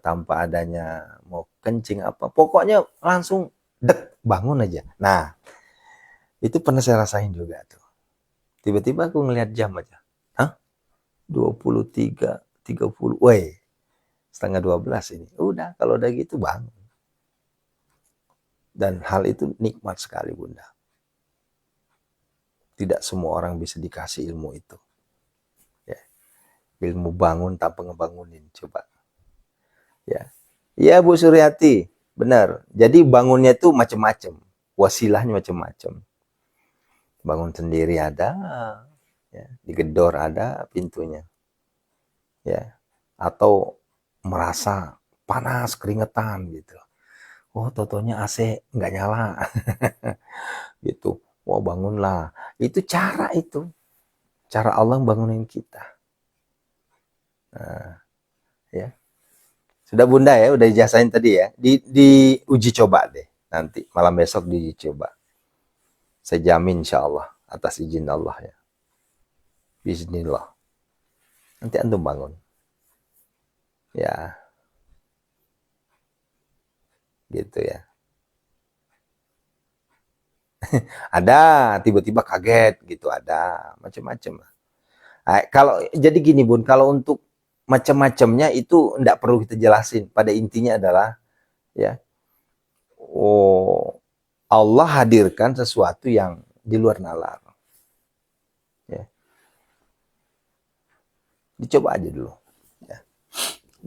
tanpa adanya mau kencing apa. Pokoknya langsung dek bangun aja. Nah, itu pernah saya rasain juga tuh. Tiba-tiba aku ngelihat jam aja. Hah? 23, 30. Woi, setengah 12 ini. Udah, kalau udah gitu bangun. Dan hal itu nikmat sekali Bunda. Tidak semua orang bisa dikasih ilmu itu. Ya. Ilmu bangun tanpa ngebangunin. Coba. Ya, ya Bu Suryati. Benar. Jadi bangunnya itu macam-macam. Wasilahnya macam-macam. Bangun sendiri ada. Ya. Digedor ada pintunya. Ya. Atau merasa panas, keringetan gitu. Oh, totonya AC nggak nyala. Gitu. Wah, bangunlah. Itu cara itu. Cara Allah bangunin kita. Nah, ya. Sudah Bunda ya, udah dijasain tadi ya. Di uji coba deh. Nanti malam besok diuji coba. Saya jamin insya Allah atas izin Allah ya. Bismillah. Nanti antum bangun. Ya, gitu ya. Ada tiba-tiba kaget gitu, ada macam-macam. Nah, kalau jadi gini Bun, kalau untuk macam-macamnya itu enggak perlu kita jelasin. Pada intinya adalah ya, oh Allah hadirkan sesuatu yang di luar nalar. Ya, dicoba aja dulu. Ya.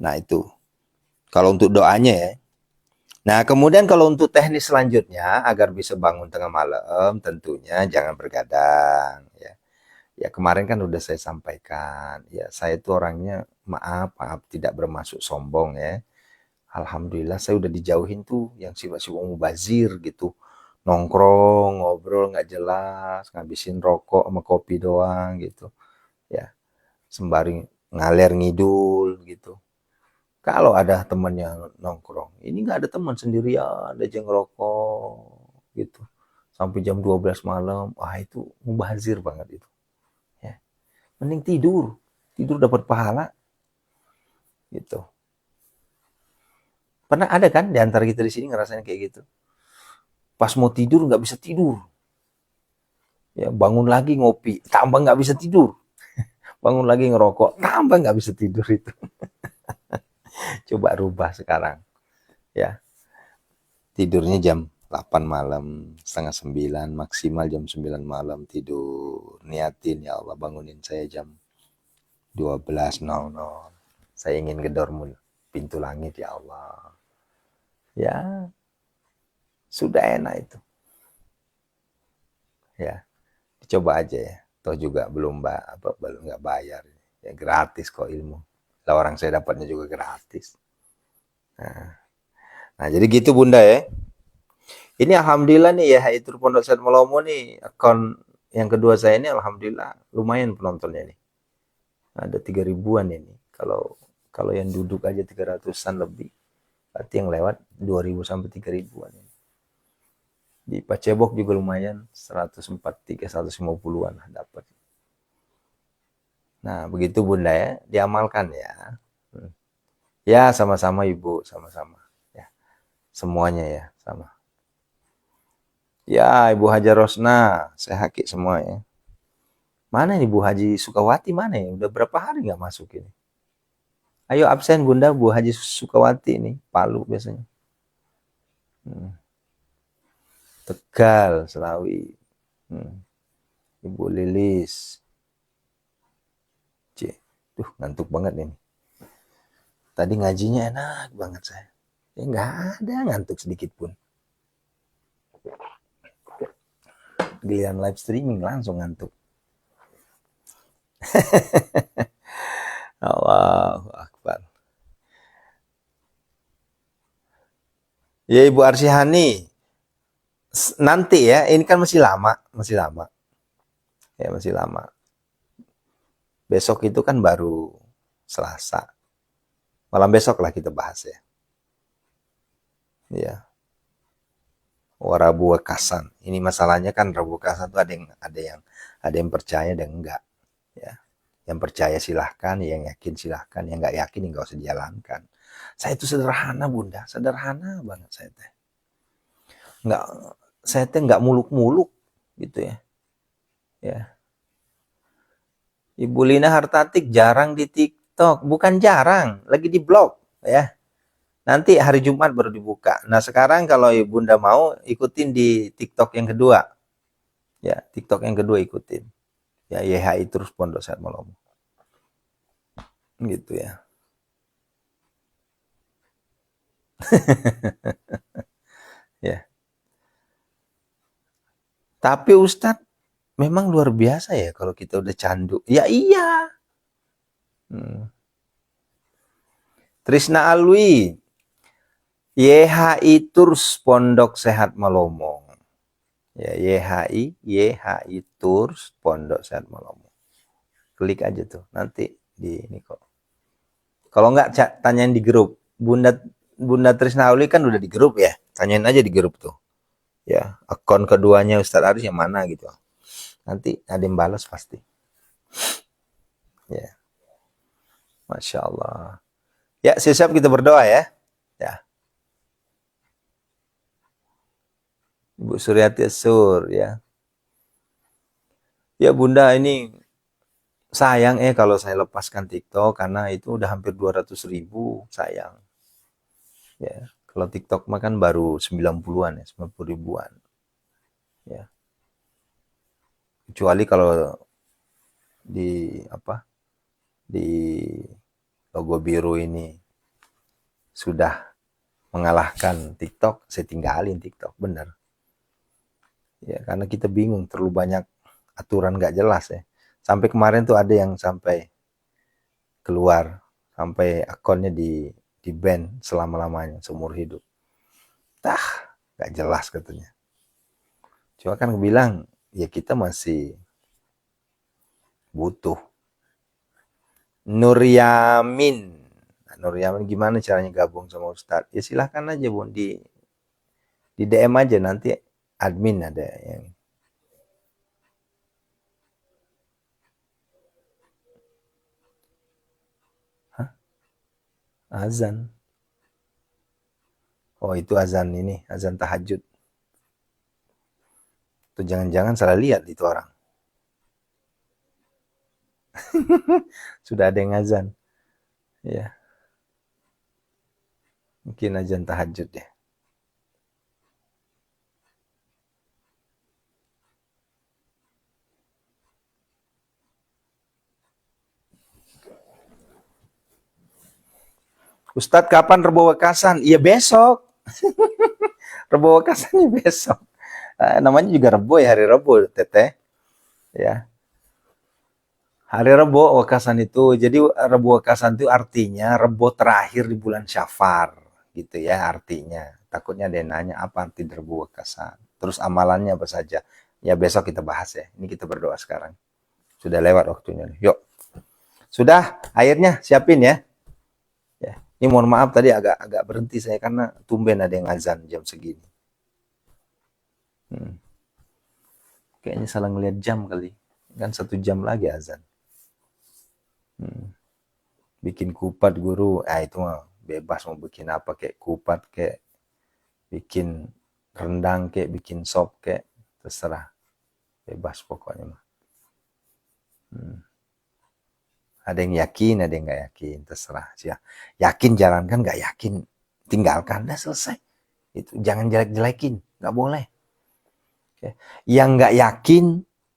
Nah itu kalau untuk doanya ya. Nah kemudian kalau untuk teknis selanjutnya agar bisa bangun tengah malam tentunya jangan bergadang. Ya. Ya kemarin kan udah saya sampaikan, ya saya itu orangnya maaf tidak bermaksud sombong ya. Alhamdulillah saya udah dijauhin tuh yang sifat-sifat mubazir gitu. Nongkrong, ngobrol nggak jelas, ngabisin rokok sama kopi doang gitu. Ya, sembari ngalir ngidul gitu. Kalau ada temannya nongkrong, ini nggak ada teman sendirian, ada aja ngerokok gitu. Sampai jam 12 malam, wah itu mubazir banget itu. Ya. Mending tidur, tidur dapat pahala gitu. Pernah ada kan di antara kita di sini ngerasain kayak gitu? Pas mau tidur nggak bisa tidur, ya bangun lagi ngopi, tambah nggak bisa tidur, bangun lagi ngerokok, tambah nggak bisa tidur itu. Coba rubah sekarang, ya tidurnya jam 8 malam, setengah 9, maksimal jam 9 malam tidur. Niatin, ya Allah bangunin saya jam 12.00. Saya ingin gedor pintu langit, ya Allah. Ya, sudah enak itu. Ya, dicoba aja ya. Toh juga belum nggak bayar. Ya gratis kok ilmu. Lah orang saya dapatnya juga gratis. Nah, jadi gitu Bunda ya. Ini alhamdulillah nih ya itu Pondok Set Melomo nih akun yang kedua saya ini alhamdulillah lumayan penontonnya nih. Ada 3 ribuan ini. Kalau kalau yang duduk aja 300-an lebih. Berarti yang lewat 2.000 sampai 3 ribuan ini. Di Pacebok juga lumayan 143 150-an lah dapat. Nah, begitu Bunda ya, diamalkan ya. Ya, sama-sama Ibu, sama-sama. Ya, semuanya ya, sama. Ya, Ibu Haja Rosna, saya haki semua ya. Mana nih Bu Haji Sukawati mana ya? Udah berapa hari nggak masuk ini? Ayo absen Bunda, Bu Haji Sukawati ini, Palu biasanya. Tegal, Selawi. Ibu Lilis. Cih, duh ngantuk banget ini. Tadi ngajinya enak banget saya. Ya nggak ada ngantuk sedikit pun. Giliran live streaming langsung ngantuk. Allahu Akbar. Ya Ibu Arsihani, nanti ya, ini kan masih lama, masih lama. Ya masih lama. Besok itu kan baru Selasa. Malam besok lah kita bahas ya. Ya. Oh, Rabu Wekasan. Ini masalahnya kan Rabu Wekasan itu ada yang percaya dan enggak. Ya. Yang percaya silahkan, yang yakin silahkan, yang enggak yakin enggak usah dijalankan. Saya itu sederhana Bunda, sederhana banget saya teh. Enggak, saya teh enggak muluk-muluk gitu ya. Ya. Ibu Lina Hartatik jarang di TikTok, bukan jarang, lagi di blog ya. Nanti hari Jumat baru dibuka. Nah sekarang kalau Bunda mau ikutin di TikTok yang kedua. Ya, TikTok yang kedua ikutin. Ya, YHI terus Pondok Sehat Melomo. Gitu ya. Ya. Tapi Ustadz memang luar biasa ya kalau kita udah candu. Ya iya. Trisna Alwi. YHI Tours Pondok Sehat Melomo. Ya, YHI Tours Pondok Sehat Melomo. Klik aja tuh, nanti di ini kok. Kalau enggak tanyain di grup. Bunda Trisna Auli kan udah di grup ya. Tanyain aja di grup tuh. Ya, akun keduanya Ustadz Aris yang mana gitu. Nanti ada yang balas pasti. Ya, Masya Allah. Ya, siap-siap kita berdoa ya. Ya, Ibu Suryati Asur ya. Ya Bunda ini sayang kalau saya lepaskan TikTok karena itu udah hampir 200.000, sayang. Ya, kalau TikTok mah kan baru 90-an ya, 90 ribuan. Ya. Kecuali kalau di apa? Di logo biru ini sudah mengalahkan TikTok, saya tinggalin TikTok, bener. Ya, karena kita bingung, terlalu banyak aturan nggak jelas ya. Sampai kemarin tuh ada yang sampai keluar, sampai akunnya di ban selama-lamanya, seumur hidup. Gak jelas katanya. Cuma kan bilang, ya kita masih butuh. Nur Yamin. Nah, Nur Yamin gimana caranya gabung sama Ustadz? Ya silahkan aja Bun, di DM aja, nanti admin ada yang. Hah? Azan. Oh itu azan ini, azan tahajud. Tuh jangan-jangan salah lihat itu orang. Sudah ada yang azan. Ya, mungkin azan tahajud ya. Ustadz kapan Rebo Wekasan? Iya besok. Rebo Wekasannya besok. Namanya juga Rebo ya, hari Rebo Teteh. Ya. Hari Rebo Wekasan itu, jadi Rebo Wekasan itu artinya Rebo terakhir di bulan Syafar. Gitu ya artinya. Takutnya ada yang nanya apa arti Rebo Wekasan. Terus amalannya apa saja. Ya besok kita bahas ya. Ini kita berdoa sekarang. Sudah lewat waktunya. Yuk. Sudah, airnya siapin ya. Ya. Ini mohon maaf tadi agak berhenti saya karena tumben ada yang azan jam segini. Kayaknya salah ngeliat jam kali. Kan 1 jam lagi azan. Bikin kupat guru, itu mah bebas mau bikin apa, kayak kupat, kayak bikin rendang, kayak bikin sop, kayak terserah. Bebas pokoknya mah. Ada yang yakin, ada yang nggak yakin, terserah. Yakin jalankan, nggak yakin tinggalkan, udah selesai. Itu jangan jelek-jelekin, nggak boleh. Yang nggak yakin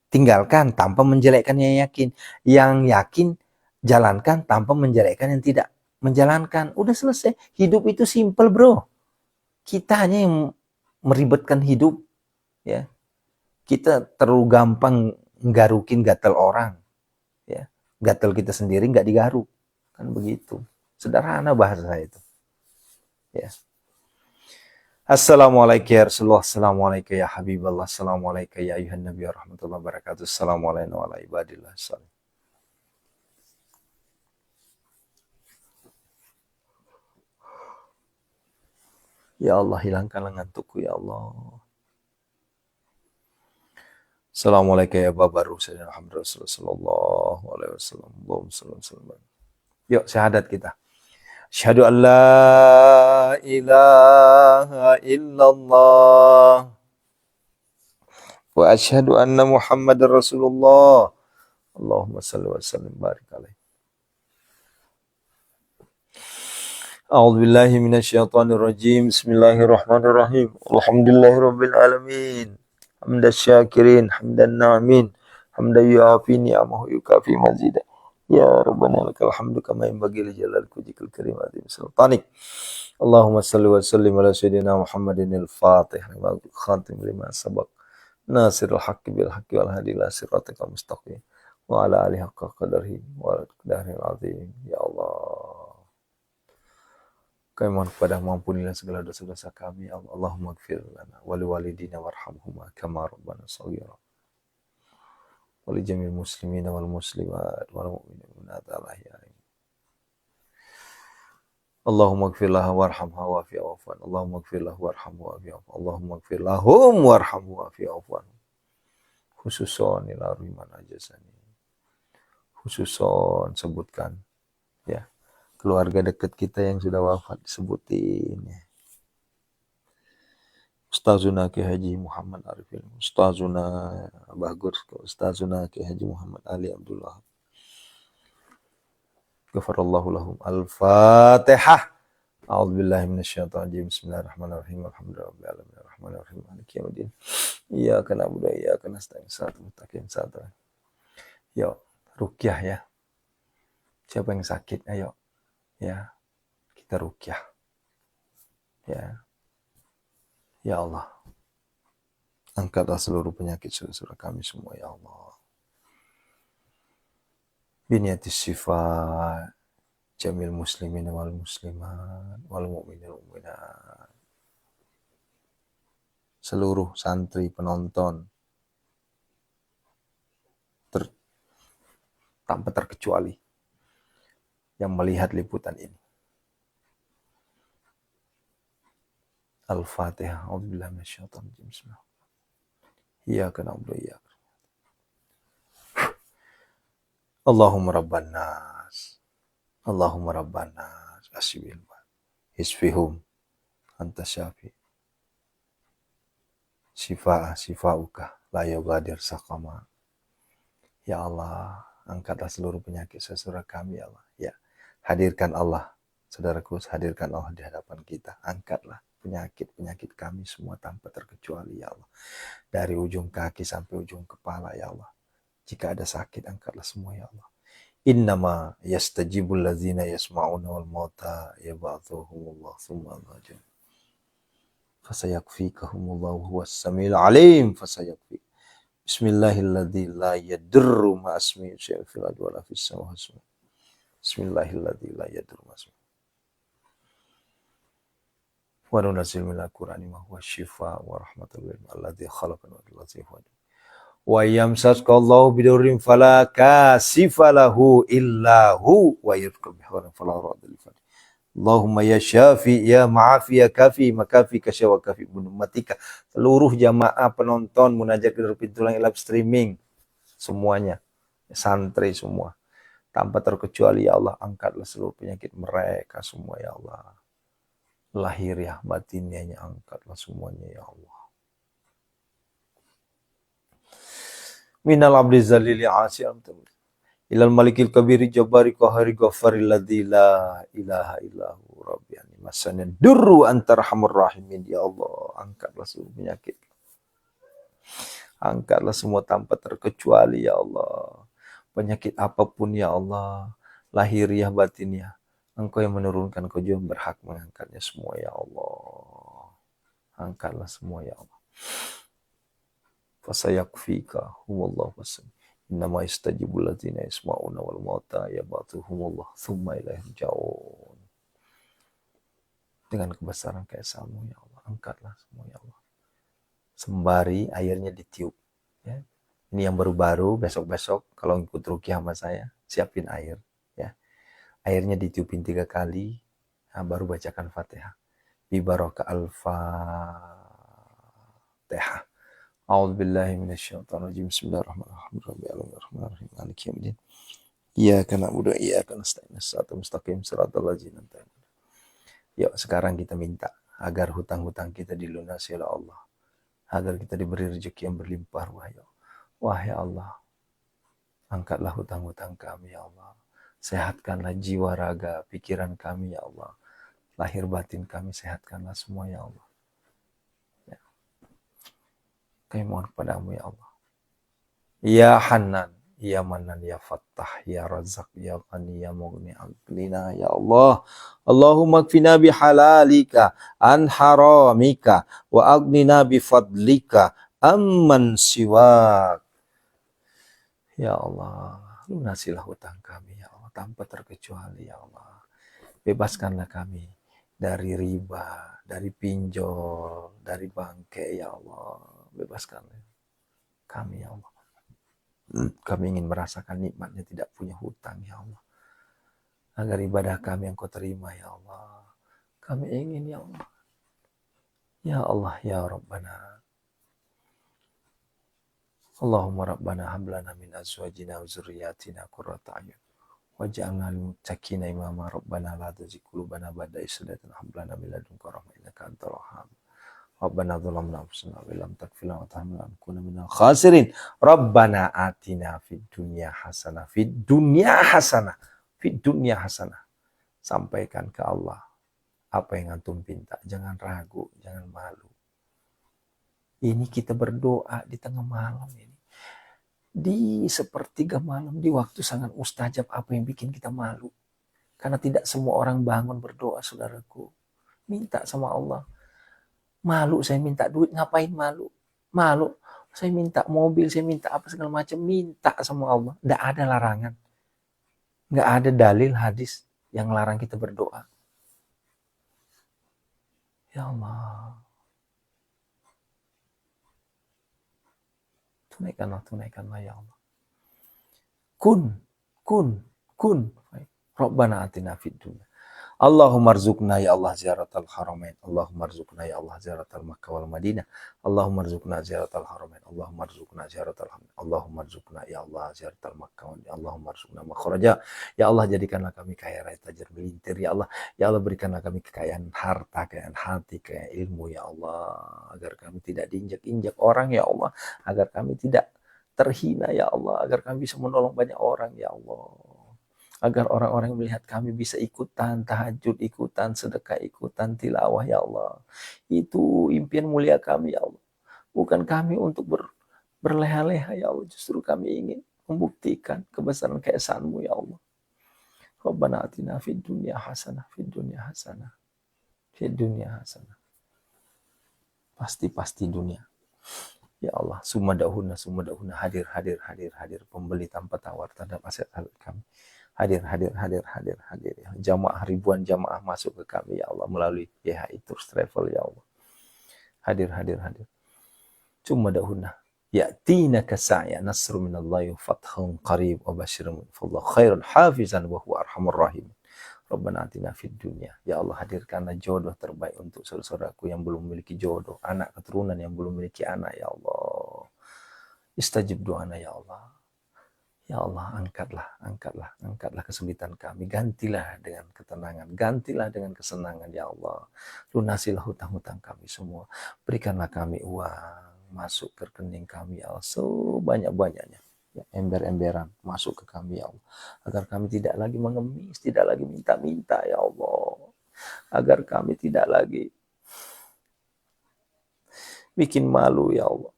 tinggalkan tanpa menjelekkan yang yakin. Yang yakin jalankan tanpa menjelekkan yang tidak menjalankan. Udah selesai. Hidup itu simple bro. Kita hanya yang meribetkan hidup. Ya, kita terlalu gampang nggarukin gatel orang. Ya, gatel kita sendiri nggak digaruk. Kan begitu. Sederhana bahasa saya itu. Ya. Assalamualaikum ya Rasulullah, Assalamualaikum ya Habiballah, Assalamualaikum ya ayuhan Nabi wa rahmatullahi wabarakatuh, Assalamualaikum wa ala ibadillah. Ya Allah, hilangkanlah ngantukku ya Allah. Assalamualaikum ya babaru Sayyidina Muhammad Rasulullah sallallahu alaihi wasallam. Allahumma salli wa sallim. Yuk syahadat kita. Asyhadu an la ilaha illallah wa asyhadu anna Muhammadar Rasulullah. Allahumma salli wa sallim barik alaihi. A'udzu billahi minasyaitonir rajim. Bismillahirrahmanirrahim. Alhamdulillahirabbil alamin. Hamdas syakirin, hamdan na'imin. Hamdan yu'afi ni'amahu yukafi mazida. Ya Rabbana lakal hamdu kama yanbaghi li jalali wajhikal karim azim sultanik. Allahumma salli wa sallim ala sayyidina Muhammadin al-Fatih lima khatim lima sabaq. Nasirul haqqi bil haqqi wal hadi ila siratikal mustaqim. Wa ala alihi haqqa qadarihi wa qadarihi azim. Ya Allah. Kami mohon kepada ampunilah segala dosa-dosa kami. Allahumma gfir lana wali walidina warhamhuma kama rabbana shaghira. Wali jamil muslimina wal muslimat wal mu'minina wal ahya'i. Allahumma gfir laha warhamha wa fi afwan. Allahumma gfir lahu warhamhu wa fi afwan. Allahumma gfir lahum warhamhu wa fi afwan. Khususon ila riman ajasani. Khususon sebutkan ya. Keluarga dekat kita yang sudah wafat disebutin ya. Ustazuna Ki Haji Muhammad Arifin, Ustazuna Bagus, Ustazuna Ki Haji Muhammad Ali Abdullah. Ghafarallahu lahum. Al-Fatihah. A'udzubillahi minasyaitonir rajim. Bismillahirrahmanirrahim. Alhamdulillahirabbil alamin. Arrahmanirrahim. Maliki yaumiddin. Iyyaka na'budu wa iyyaka nasta'in. Shiratal mustaqim. Yuk, ruqyah ya. Siapa yang sakit, ayo. Ya, kita ruqyah. Ya. Ya Allah. Angkatlah seluruh penyakit saudara kami semua, ya Allah. Biniyati sifat jamil muslimin wal muslimat wal mu'minin wal mu'minat. Seluruh santri penonton tanpa terkecuali yang melihat liputan ini. Al-Fatihah. A'udzubillahi minasyaitonir rajim. Bismillahirrahmanirrahim. Iyyaka na'budu wa iyyaka Allahumma rabban nas. Allahumma rabban nas. Asbil hisfihum anta syafi. Sifa'uka la yugadir saqama. Ya Allah, angkatlah seluruh penyakit saudara kami, ya Allah. Ya, hadirkan Allah, saudaraku, hadirkan Allah di hadapan kita. Angkatlah penyakit-penyakit kami semua tanpa terkecuali, ya Allah. Dari ujung kaki sampai ujung kepala, ya Allah. Jika ada sakit, angkatlah semua, ya Allah. Innama yastajibul ladzina yasma'una wal mauta yab'athuhumullah tsumma rajim. Fasayakfikahumullahu huwas samiul alim. Fasayakfik. Bismillahilladzi la yadurru ma'asmi syai'un fil ardi wala fis samawati. Bismillahilladzi la yadurru ma'asmi. Wa nunazzilu minal qur'ani ma huwa syifaa wa rahmatul lil alladzi khalaqana wal latifah. Wa yamsaskallahu bidurrin fala kasifa lahu illa hu wa yurqab bihawlan fala radda li fadli. Allahumma ya syafi ya ma'afi ya kafi makafi kasyawa kafi bunumatika. Seluruh jamaah penonton munajat di pintu langit live streaming semuanya, santri semua tanpa terkecuali, ya Allah, angkatlah seluruh penyakit mereka semua, ya Allah. Lahiriah batiniahnya angkatlah semuanya, ya Allah. Minal abdi zalili asyam ilal malikil kabiri jabari qahari ghafaril ladzi la ilaha illahu rabbiyani masanan durru antarhamur rahimin. Ya Allah, angkatlah seluruh penyakit, angkatlah semua tanpa terkecuali, ya Allah. Penyakit apapun, ya Allah, lahiriah batiniah, Engkau yang menurunkan, Kau juga berhak mengangkatnya semua, ya Allah. Angkatlah semua, ya Allah. Fasayakfika humullah wasam. Innama istajibul ladzina yasma'una wal mauta yab'athuhumullah tsumma ilaihi yurja'un. Dengan kebesaran keesamu, ya Allah, angkatlah semua, ya Allah. Sembari airnya ditiup, ya. Ini yang baru-baru, besok-besok kalau ikut ruqyah sama saya, siapin air, ya. Airnya ditiupin 3 kali, nah, baru bacakan Fatihah. Bi barokah Al-Fatihah. A'udzubillahi minasyaitonir rajim. Bismillahirrahmanirrahim. Bismillahirrahmanirrahim. Maliki yaumiddin. Iyyaka na'budu wa iyyaka nasta'in. Shiratal mustaqim shiratal ladzina an'amta 'alaihim. Yuk sekarang kita minta agar hutang-hutang kita dilunasi oleh Allah. Agar kita diberi rezeki yang berlimpah ruah, ya Allah. Wah, ya Allah, angkatlah hutang-hutang kami, ya Allah. Sehatkanlah jiwa raga pikiran kami, ya Allah. Lahir batin kami sehatkanlah semua, ya Allah. Kami mohon kepadamu, ya Allah. Ya Hanan, ya Manan, ya Fattah, ya Razak, ya Ghani, ya Mughni, Aglina, ya Allah. Allahumma kfina bihalalika an haramika wa aghnina bifadlika amman siwak. Ya Allah, lunasilah hutang kami, ya Allah, tanpa terkecuali, ya Allah. Bebaskanlah kami dari riba, dari pinjol, dari bangkai, ya Allah. Bebaskanlah kami, ya Allah. Kami ingin merasakan nikmatnya tidak punya hutang, ya Allah. Agar ibadah kami yang Kau terima, ya Allah. Kami ingin, ya Allah. Ya Allah, ya Rabbana. Allahumma Rabbana hablana min azwajina wa zurriyatina qurrata a'yun waj'alna lil muttaqina imama. Rabbana la tuzigh qulubana ba'da idh hadaytana wa hab lana min ladunka rahmatan innaka antal wahhab. Rabbana dzalamna anfusana wa lam taghfir lana wa tarhamna lanakunanna minal khasirin. Rabbana atina fid dunya hasanah, fid dunya hasanah, fid dunya hasanah. Sampaikan ke Allah apa yang antum minta, jangan ragu, jangan malu. Ini kita berdoa di tengah malam ini. Di sepertiga malam, di waktu sangat mustajab, apa yang bikin kita malu? Karena tidak semua orang bangun berdoa, saudaraku. Minta sama Allah. Malu saya minta duit, ngapain malu? Malu saya minta mobil, saya minta apa segala macam, minta sama Allah. Tidak ada larangan. Nggak ada dalil hadis yang larang kita berdoa. Ya Allah. Tunaikanlah ya Allah. Kun. Rabbana atina fid dunya. Allahumma rzuqna ya Allah ziyaratal haramain. Allahumma rzuqna ya Allah ziyaratal Makkah wal Madinah. Allahumma rzuqna ziyaratal haramain. Allahumma rzuqna ziyaratal haramain. Allahumma rzuqna ya Allah ziyaratal Makkah wal Madinah. Allahumma rzuqna makhraja. Ya Allah jadikanlah kami kaya raya tajir melintir ya Allah. Ya Allah berikanlah kami kekayaan harta, kekayaan hati, kekayaan ilmu ya Allah, agar kami tidak diinjak-injak orang ya Allah, agar kami tidak terhina ya Allah, agar kami bisa menolong banyak orang ya Allah, agar orang-orang melihat kami bisa ikutan tahajud, ikutan sedekah, ikutan tilawah ya Allah. Itu impian mulia kami ya Allah. Bukan kami untuk berleha-leha ya Allah, justru kami ingin membuktikan kebesaran keesaanmu ya Allah. Rabbana atina fid dunya hasanah, fid dunya hasanah, fid dunya hasanah. Pasti dunia. Ya Allah, sumadahuna hadir pembeli tanpa tawar terhadap aset kami. Hadir. Ya. Jamaah, ribuan jamaah masuk ke kami ya Allah melalui YHI Tours Travel ya Allah. Hadir. Cuma dahuna. Ya'tina kasaya nasru minallahi fathun qarib wa basyirun fallahu khairun hafizan wa huwa arhamur rahim. Rabbana atina fid dunya. Ya Allah hadirkanlah jodoh terbaik untuk saudaraku yang belum memiliki jodoh, anak keturunan yang belum memiliki anak ya Allah. Istajib doana ya Allah. Ya Allah, angkatlah kesulitan kami. Gantilah dengan ketenangan, gantilah dengan kesenangan, ya Allah. Lunasilah hutang-hutang kami semua. Berikanlah kami uang masuk ke rekening kami, ya Allah, sebanyak-banyaknya. Ya, ember-emberan masuk ke kami, ya Allah. Agar kami tidak lagi mengemis, tidak lagi minta-minta, ya Allah. Agar kami tidak lagi bikin malu, ya Allah.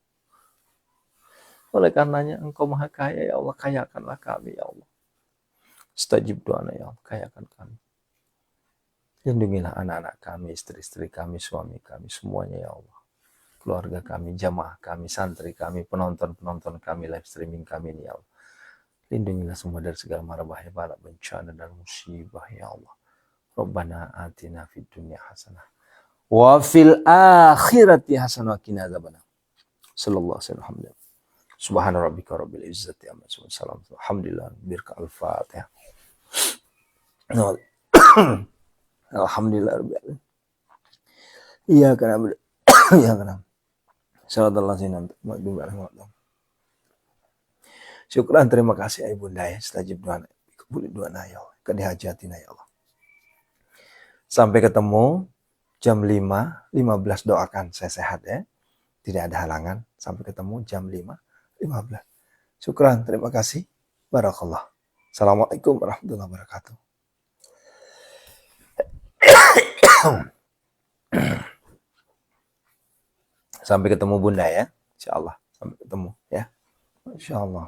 Oleh karenanya Engkau Maha Kaya ya Allah, kayakanlah kami ya Allah. Istajib doana ya Allah, kayakan kami. Lindungilah anak-anak kami, istri-istri kami, suami kami, semuanya ya Allah. Keluarga kami, jamaah kami, santri kami, penonton-penonton kami, live streaming kami ini ya Allah. Lindungilah semua dari segala mara bahaya, bala, bencana, dan musibah ya Allah. Rabbana atina fid dunya hasanah. Wa fil akhirati hasanah wa qina adzabannar. Sallallahu alaihi wasallam. Subhana rabbika rabbil izzati amma yasifun. Salam. Alhamdulillah. Birka al-Fatihah. Alhamdulillah rabbil alamin. Iyyaka na'budu wa iyyaka nasta'in. Shiratal ladzina an'amta 'alaihim. Syukran, terima kasih Ibunda ya. Istajib doa. Kabul doa ya Allah. Qadi hajatina ya Allah. Sampai ketemu jam 5:15 doakan saya sehat ya. Tidak ada halangan. Sampai ketemu jam 5:15. Syukran, terima kasih. Barakallah. Assalamualaikum warahmatullahi wabarakatuh. Sampai ketemu Bunda ya. Insyaallah. Sampai ketemu ya. Insyaallah.